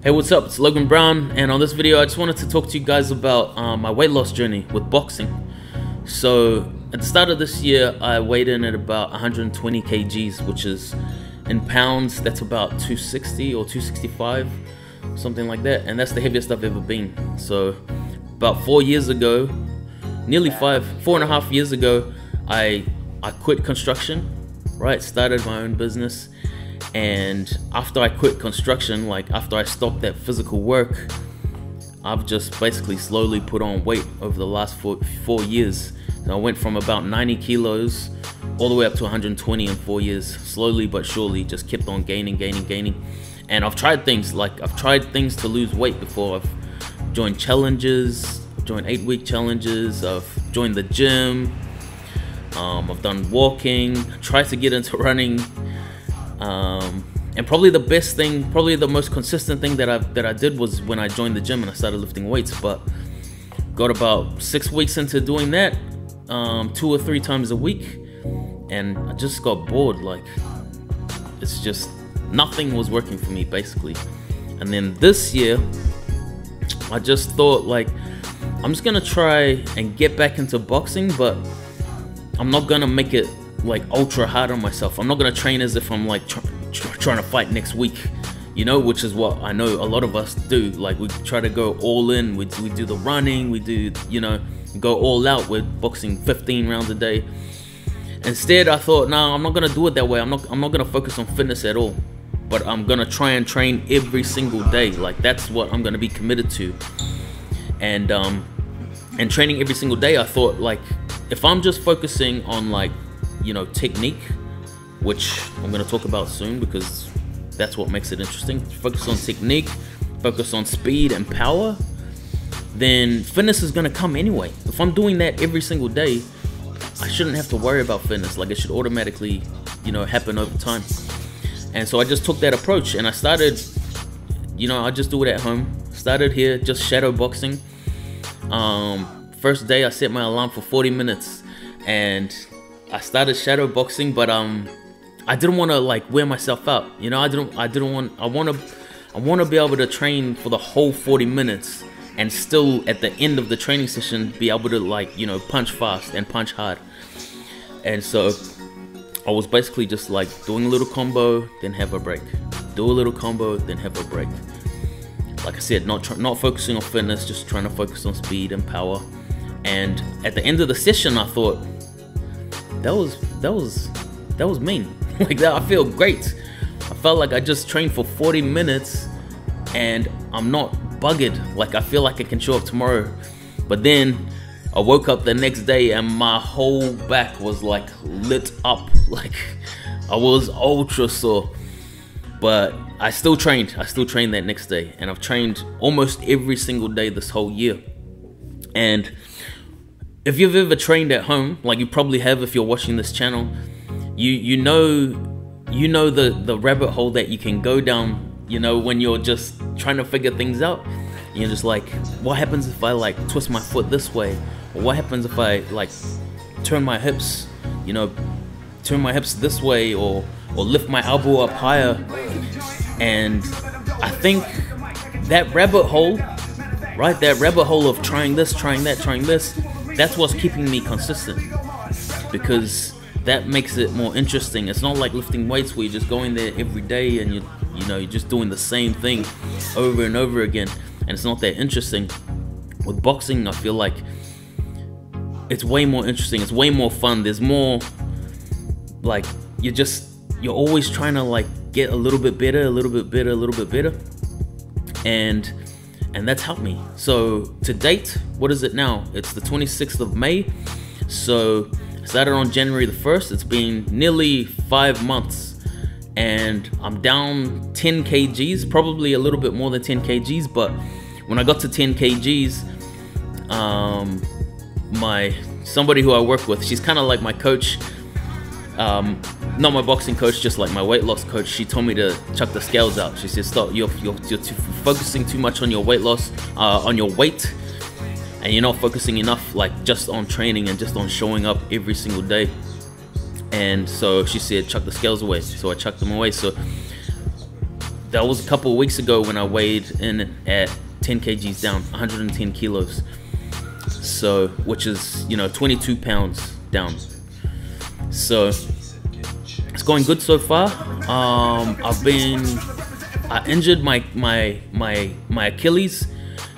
Hey, what's up? It's Logan Brown, and on this video I just wanted to talk to you guys about my weight loss journey with boxing. So at the start of this year I weighed in at about 120 kgs, which is in pounds that's about 260 or 265, something like that, and that's the heaviest I've ever been. So about 4 years ago, nearly 4.5 years ago, I quit construction, right? Started my own business. And after I quit construction, like after I stopped that physical work, I've just basically slowly put on weight over the last four years. So I went from about 90 kilos all the way up to 120 in 4 years. Slowly but surely, just kept on gaining. And I've tried things to lose weight before. I've joined challenges, joined 8-week challenges. I've joined the gym. I've done walking, tried to get into running. And probably the best thing, probably the most consistent thing that I did was when I joined the gym and I started lifting weights. But got about 6 weeks into doing that, 2 or 3 times a week, and I just got bored. Like, it's just nothing was working for me basically. And then this year I just thought, like, I'm just gonna try and get back into boxing, but I'm not gonna make it like ultra hard on myself. I'm not gonna train as if I'm like trying to fight next week, you know, which is what I know a lot of us do. Like, we try to go all in, we do the running, we do, you know, go all out with boxing 15 rounds a day. Instead I thought, no, I'm not gonna do it that way. I'm not gonna focus on fitness at all, but I'm gonna try and train every single day. Like, that's what I'm gonna be committed to. And training every single day, I thought, like, if I'm just focusing on, like, you know, technique, which I'm going to talk about soon because that's what makes it interesting. Focus on technique, focus on speed and power, then fitness is going to come anyway. If I'm doing that every single day, I shouldn't have to worry about fitness. Like, it should automatically, you know, happen over time. And so I just took that approach and I started, you know, I just do it at home. Started here, just shadow boxing. First day I set my alarm for 40 minutes and I started shadow boxing, but I didn't want to like wear myself out. You know, I want to be able to train for the whole 40 minutes and still at the end of the training session be able to, like, you know, punch fast and punch hard. And so I was basically just like doing a little combo, then have a break. Do a little combo, then have a break. Like I said, not focusing on fitness, just trying to focus on speed and power. And at the end of the session, I thought, that was mean. Like, that, I feel great. I felt like I just trained for 40 minutes and I'm not buggered. Like, I feel like I can show up tomorrow. But then I woke up the next day and my whole back was like lit up. Like, I was ultra sore. But I still trained that next day, and I've trained almost every single day this whole year. And if you've ever trained at home, like you probably have if you're watching this channel, you know the rabbit hole that you can go down, you know, when you're just trying to figure things out. You're just like, what happens if I like twist my foot this way? Or what happens if I like turn my hips, you know, turn my hips this way, or lift my elbow up higher? And I think that rabbit hole, right, that rabbit hole of trying this, trying that, trying this, that's what's keeping me consistent, because that makes it more interesting. It's not like lifting weights where you're just going there every day and you know, you're just doing the same thing over and over again, and it's not that interesting. With boxing, I feel like it's way more interesting. It's way more fun. There's more, like, you're always trying to like get a little bit better, a little bit better, a little bit better, and that's helped me. So to date, what is it now? It's the 26th of May. So I started on January the 1st. It's been nearly 5 months and I'm down 10 kgs, probably a little bit more than 10 kgs. But when I got to 10 kgs, somebody who I work with, she's kind of like my coach, not my boxing coach, just like my weight loss coach. She told me to chuck the scales out. She said, stop, you're focusing too much on your weight loss, on your weight, and you're not focusing enough like just on training and just on showing up every single day. And so she said, chuck the scales away. So I chucked them away. So that was a couple of weeks ago when I weighed in at 10 kgs down, 110 kilos. So, which is, you know, 22 pounds down. So it's going good so far. I injured my Achilles.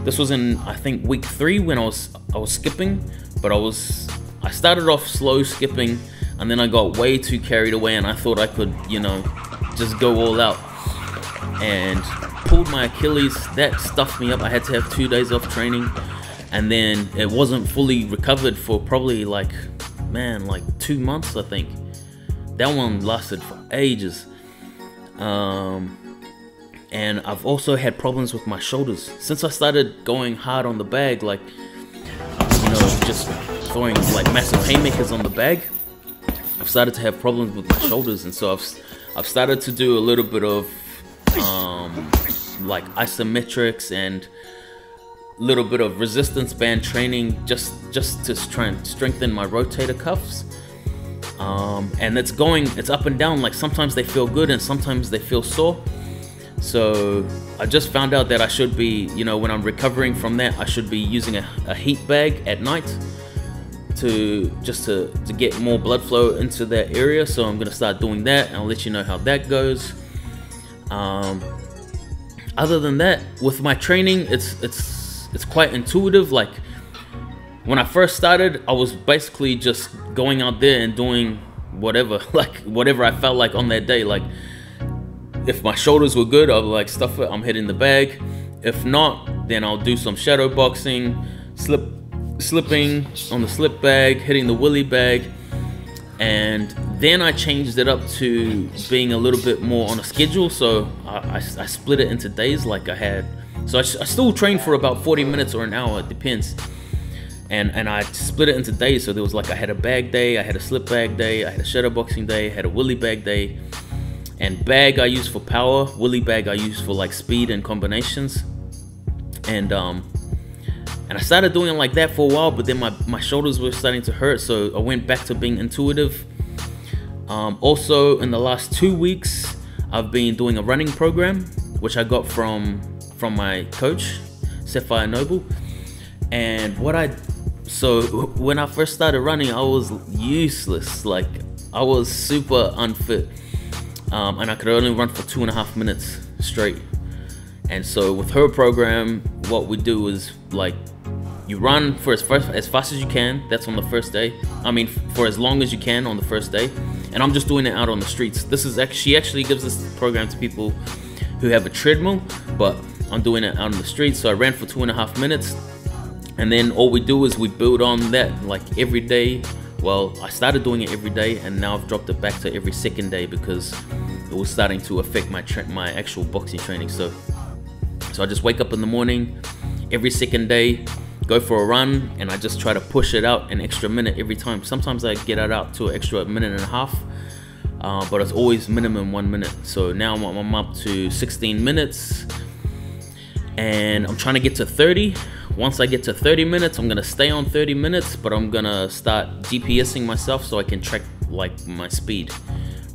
This was in, I think, week 3 when I was skipping, but I started off slow skipping, and then I got way too carried away, and I thought I could, you know, just go all out, and pulled my Achilles. That stuffed me up. I had to have 2 days off training, and then it wasn't fully recovered for probably like 2 months, I think. That one lasted for ages. And I've also had problems with my shoulders since I started going hard on the bag, like, you know, just throwing like massive haymakers on the bag. I've started to have problems with my shoulders, and so I've started to do a little bit of like isometrics and a little bit of resistance band training, just to try and strengthen my rotator cuffs. And it's up and down. Like, sometimes they feel good and sometimes they feel sore. So I just found out that I should be, you know, when I'm recovering from that, I should be using a heat bag at night to get more blood flow into that area. So I'm gonna start doing that, and I'll let you know how that goes. Other than that, with my training, it's quite intuitive. Like, when I first started, I was basically just going out there and doing whatever, like whatever I felt like on that day. Like, if my shoulders were good, I'll like stuff it, I'm hitting the bag. If not, then I'll do some shadow boxing, slipping on the slip bag, hitting the willy bag. And then I changed it up to being a little bit more on a schedule. So I split it into days. Like, I still train for about 40 minutes or an hour, it depends. And I split it into days. So there was like, I had a bag day, I had a slip bag day, I had a shadow boxing day, I had a willy bag day. And bag I use for power, willy bag I use for like speed and combinations. And I started doing it like that for a while, but then my shoulders were starting to hurt, so I went back to being intuitive. Also, in the last 2 weeks, I've been doing a running program, which I got from my coach, Sapphire Noble. And so when I first started running, I was useless. Like, I was super unfit. And I could only run for 2.5 minutes straight. And so with her program, what we do is, like, you run for as fast as you can. That's on the first day. I mean, for as long as you can on the first day. And I'm just doing it out on the streets. She actually gives this program to people who have a treadmill, but I'm doing it out on the streets. So I ran for 2.5 minutes, and then all we do is we build on that, like, every day. Well, I started doing it every day, and now I've dropped it back to every second day because it was starting to affect my actual boxing training. So I just wake up in the morning every second day, go for a run, and I just try to push it out an extra minute every time. Sometimes I get it out to an extra 1.5 minutes, but it's always minimum 1 minute. So now I'm up to 16 minutes, and I'm trying to get to 30. Once I get to 30 minutes, I'm gonna stay on 30 minutes, but I'm gonna start GPSing myself so I can track, like, my speed,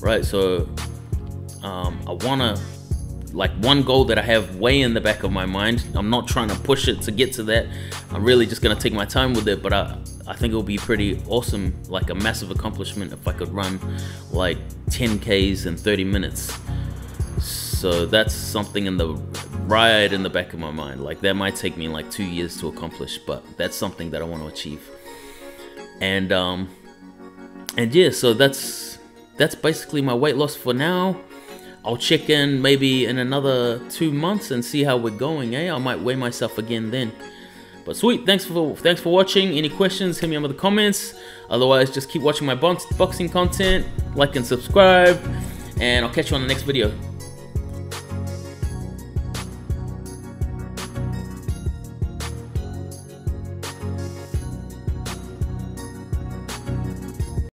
right? So I wanna, like, one goal that I have way in the back of my mind, I'm not trying to push it to get to that. I'm really just gonna take my time with it, but I think it'll be pretty awesome, like a massive accomplishment if I could run like 10 Ks in 30 minutes. So that's something right in the back of my mind. Like, that might take me like 2 years to accomplish, but that's something that I want to achieve. And yeah, so that's basically my weight loss for now. I'll check in maybe in another 2 months and see how we're going. I might weigh myself again then. But sweet, thanks for watching. Any questions, hit me up in the comments. Otherwise, just keep watching my boxing content, like and subscribe, and I'll catch you on the next video.